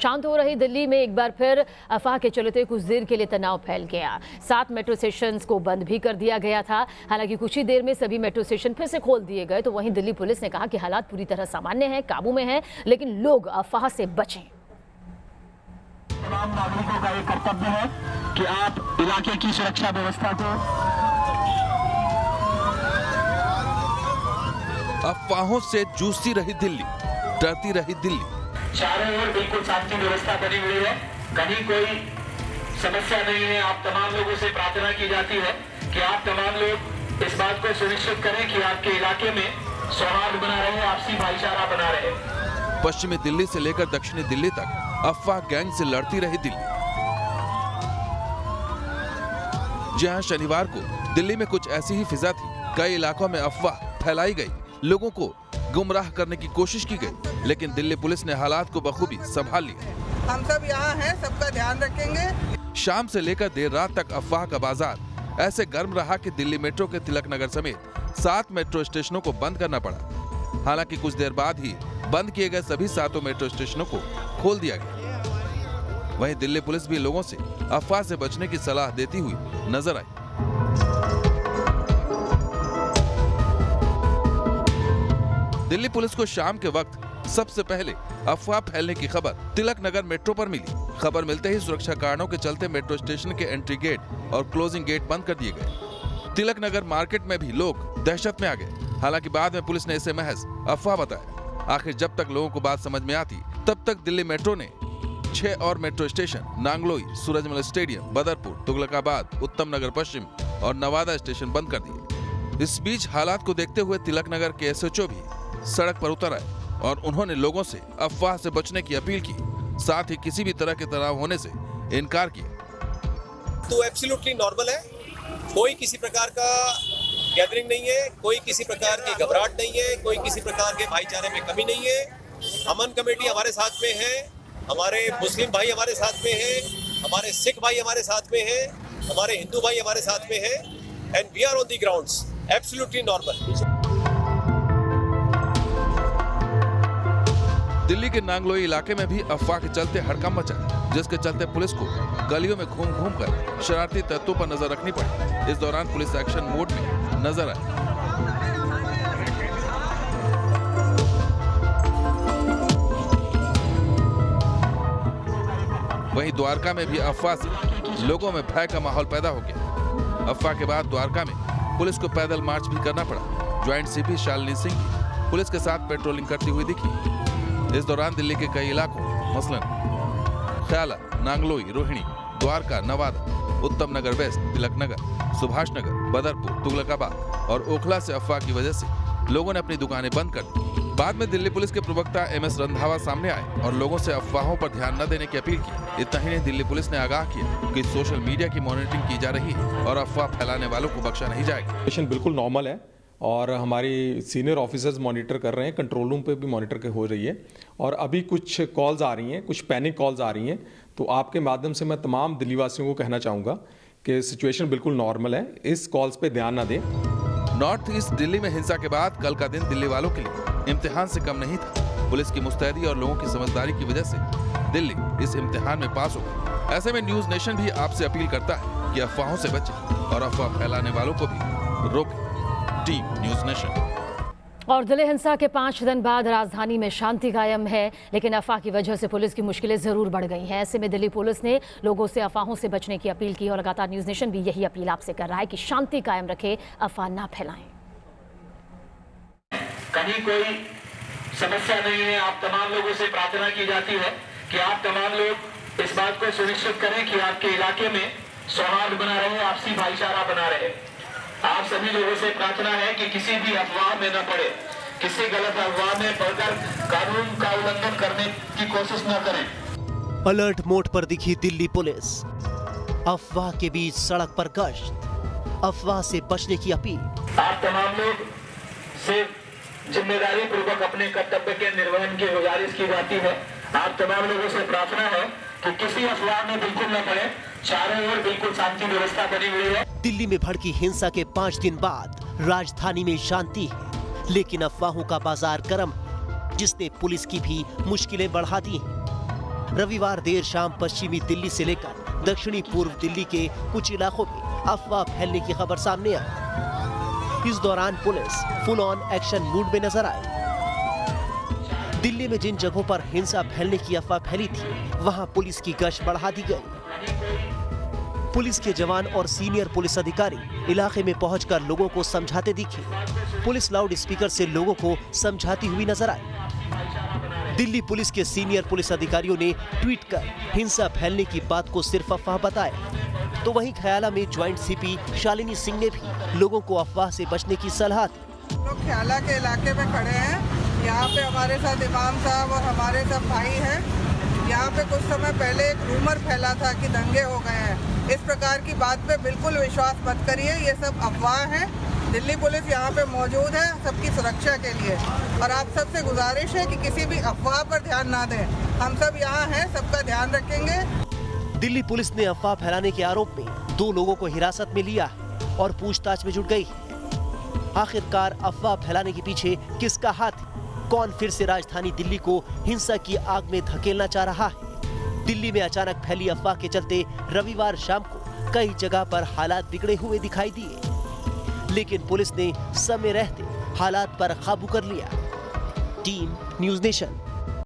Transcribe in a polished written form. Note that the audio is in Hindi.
शांत हो रही दिल्ली में एक बार फिर अफवाह के चलते कुछ देर के लिए तनाव फैल गया। 7 मेट्रो स्टेशन को बंद भी कर दिया गया था। हालांकि कुछ ही देर में सभी मेट्रो स्टेशन फिर से खोल दिए गए। तो वहीं दिल्ली पुलिस ने कहा कि हालात पूरी तरह सामान्य हैं, काबू में हैं, लेकिन लोग अफवाह से बचें। तमाम नागरिकों का एक कर्तव्य है कि आप इलाके की सुरक्षा व्यवस्था को अफवाहों से जूझती रही दिल्ली, डरती रही दिल्ली। चारों ओर बिल्कुल शांति व्यवस्था बनी हुई है, कहीं कोई समस्या नहीं है। आप तमाम लोगों से प्रार्थना की जाती है कि आप तमाम लोग इस बात को सुनिश्चित करें कि आपके इलाके में सौहार्द बना रहे, आपसी भाईचारा बना रहे। पश्चिमी दिल्ली से लेकर दक्षिणी दिल्ली तक अफवाह गैंग से लड़ती रही दिल्ली। जहां शनिवार को दिल्ली में कुछ ऐसी ही फिजा थी, कई इलाकों में अफवाह फैलाई गई, लोगों को गुमराह करने की कोशिश की गई, लेकिन दिल्ली पुलिस ने हालात को बखूबी संभाल लिया। हम सब यहाँ हैं, सबका ध्यान रखेंगे। शाम से लेकर देर रात तक अफवाह का बाजार ऐसे गर्म रहा कि दिल्ली मेट्रो के तिलक नगर समेत 7 मेट्रो स्टेशनों को बंद करना पड़ा। हालांकि कुछ देर बाद ही बंद किए गए सभी 7 मेट्रो स्टेशनों को खोल दिया गया। वहीं दिल्ली पुलिस भी लोगों से अफवाह से बचने की सलाह देती हुई नजर आई। दिल्ली पुलिस को शाम के वक्त सबसे पहले अफवाह फैलने की खबर तिलक नगर मेट्रो पर मिली। खबर मिलते ही सुरक्षा कारणों के चलते मेट्रो स्टेशन के एंट्री गेट और क्लोजिंग गेट बंद कर दिए गए। तिलक नगर मार्केट में भी लोग दहशत में आ गए। हालांकि बाद में पुलिस ने इसे महज अफवाह बताया। आखिर जब तक लोगों को बात समझ में आती, तब तक दिल्ली मेट्रो ने 6 और metro station Nangloi, Surajmal stadium, Badarpur, Tughlakabad, Uttam Nagar पश्चिम और नवादा स्टेशन बंद कर दिए। इस बीच हालात को देखते हुए तिलक नगर के एसएचओ भी सड़क पर उतर आए और उन्होंने लोगों से अफवाह से बचने की अपील की, साथ ही किसी भी तरह के तनाव होने से इनकार किया। तो एब्सोल्युटली नॉर्मल है, कोई किसी प्रकार का गैदरिंग नहीं है, कोई किसी प्रकार की घबराहट नहीं है, कोई किसी प्रकार के भाईचारे में कमी नहीं है। अमन कमेटी हमारे साथ में है, हमारे मुस्लिम भाई हमारे साथ में है, हमारे सिख भाई हमारे साथ में है, हमारे हिंदू भाई हमारे साथ में है, and we are on the grounds, absolutely normal. Delhi के नांगलोई इलाके में भी अफवाह के चलते हड़कंप मचा, जिसके चलते पुलिस को गलियों में घूम घूम कर शरारती तत्वों पर नजर रखनी पड़ी। इस दौरान पुलिस एक्शन मोड में नजर आई। वहीं द्वारका में भी अफवाह से लोगों में भय का माहौल पैदा हो गया। अफवाह के बाद द्वारका में पुलिस को पैदल मार्च भी करना पड़ा। ज्वाइंट सीपी शालिनी सिंह भी पुलिस के साथ पेट्रोलिंग करती हुई दिखी। इस दौरान दिल्ली के कई इलाकों मसलन ख्याला, नांगलोई, रोहिणी, द्वारका, नवादा, उत्तम नगर वेस्ट, तिलक नगर, सुभाष नगर, बदरपुर, तुगलकाबाद और ओखला से अफवाह की वजह से लोगों ने अपनी दुकानें बंद कर दी। बाद में दिल्ली पुलिस के प्रवक्ता MS रंधावा सामने आए और लोगों से अफवाहों पर ध्यान न देने की अपील की। इतना ही नहीं, दिल्ली पुलिस ने आगाह किया कि सोशल मीडिया की मॉनिटरिंग की जा रही है और अफवाह फैलाने वालों को बख्शा नहीं जाएगा। बिल्कुल नॉर्मल है और हमारी सीनियर ऑफिसर्स मॉनिटर कर रहे हैं, कंट्रोल रूम पे भी मॉनिटर हो रही है और अभी कुछ कॉल्स आ रही हैं, कुछ पैनिक कॉल्स आ रही हैं। तो आपके माध्यम से मैं तमाम दिल्ली वासियों को कहना चाहूँगा कि सिचुएशन बिल्कुल नॉर्मल है, इस कॉल्स पे ध्यान ना दें। नॉर्थ ईस्ट दिल्ली में हिंसा के बाद कल का दिन दिल्ली वालों के लिए इम्तिहान से कम नहीं था। पुलिस की मुस्तैदी और लोगों की समझदारी की वजह से दिल्ली इस इम्तिहान में पास हो गई। ऐसे में न्यूज नेशन भी आपसे अपील करता है कि अफवाहों से बचें और अफवाह फैलाने वालों को भी रोकें। Team news nation. और दिल्ली हिंसा के 5 दिन बाद राजधानी में शांति कायम है, लेकिन अफवाह की वजह से पुलिस की मुश्किलें जरूर बढ़ गई हैं। ऐसे में दिल्ली पुलिस ने लोगों से अफवाहों से बचने की अपील की और लगातार न्यूज नेशन भी यही अपील आपसे कर रहा है कि शांति कायम रखें, अफवाह ना फैलाएं। कहीं कोई समस्या नहीं है। आप तमाम लोगों से प्रार्थना की जाती है कि आप तमाम लोग इस बात को सुनिश्चित करें कि आपके इलाके में सौहार्द बना रहे, आपसी भाईचारा बना रहे। आप सभी लोगों से प्रार्थना है कि किसी भी अफवाह में न पड़े, किसी गलत अफवाह में पड़कर कानून का उल्लंघन करने की कोशिश न करें। अलर्ट मोड पर दिखी दिल्ली पुलिस, अफवाह के बीच सड़क पर गश्त, अफवाह से बचने की अपील। आप तमाम लोग से जिम्मेदारी पूर्वक अपने कर्तव्य के निर्वहन की गुजारिश की जाती है। आप तमाम लोगों से प्रार्थना है कि किसी अफवाह में बिल्कुल न पड़े। चारों ओर बिल्कुल शांति व्यवस्था बनी हुई है। दिल्ली में भड़की हिंसा के 5 दिन बाद राजधानी में शांति है, लेकिन अफवाहों का बाजार गर्म है, जिसने पुलिस की भी मुश्किलें बढ़ा दी हैं। रविवार देर शाम पश्चिमी दिल्ली से लेकर दक्षिणी पूर्व दिल्ली के कुछ इलाकों में अफवाह फैलने की खबर सामने आई। इस दौरान police full on action mood में नजर आई। दिल्ली में जिन जगहों पर हिंसा फैलने की अफवाह फैली थी, वहां पुलिस की गश्त बढ़ा दी गई। पुलिस के जवान और सीनियर पुलिस अधिकारी इलाके में पहुंचकर लोगों को समझाते दिखे। पुलिस लाउड स्पीकर से लोगों को समझाती हुई नजर आई। दिल्ली पुलिस के सीनियर पुलिस अधिकारियों ने ट्वीट कर हिंसा फैलने की बात को सिर्फ अफवाह बताया। तो वहीं ख्याला में ज्वाइंट सीपी शालिनी सिंह ने भी लोगों को अफवाह से बचने की सलाह दी। लोग ख्याला के इलाके में खड़े हैं। यहाँ पे हमारे साथ इमाम साहब और हमारे सब भाई हैं। यहाँ पे कुछ समय पहले एक रूमर फैला था कि दंगे हो गए हैं। इस प्रकार की बात पे बिल्कुल विश्वास मत करिए, ये सब अफवाह हैं। दिल्ली पुलिस यहाँ पे मौजूद है सबकी सुरक्षा के लिए, और आप सबसे गुजारिश है कि किसी भी अफवाह पर ध्यान ना दें। हम सब यहाँ हैं, सबका ध्यान रखेंगे। दिल्ली पुलिस ने अफवाह फैलाने के आरोप में 2 लोगों को हिरासत में लिया है और पूछताछ में जुट गई है। आखिरकार अफवाह फैलाने के पीछे किसका हाथ है? कौन फिर से राजधानी दिल्ली को हिंसा की आग में धकेलना चाह रहा है? दिल्ली में अचानक फैली अफवाह के चलते रविवार शाम को कई जगह पर हालात बिगड़े हुए दिखाई दिए, लेकिन पुलिस ने समय रहते हालात पर काबू कर लिया। Team news nation.